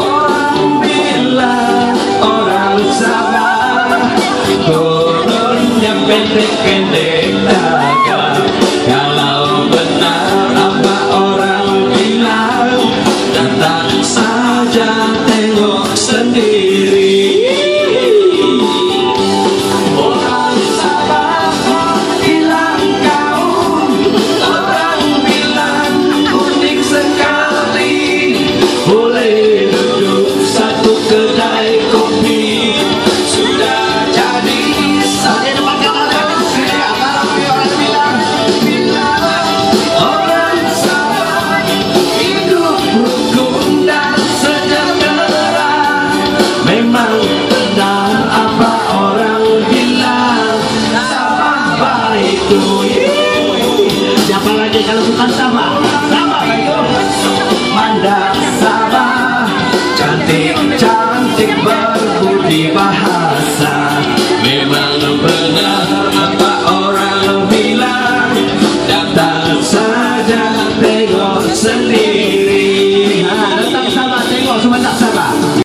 Orang bilang orang sabar, turunnya pendek-pendek dagang. Kalau benar apa orang bilang, datang saja tengok sendiri. Orang sabar hilang kau, orang bilang unik sekali. Boleh duduk satu kedai kopi, sudah jadi satu orang bilang orang sabar hidup rukun dan sejahtera. Memang benar apa orang bilang, sabar itu. Siapa lagi kalau bukan sabar?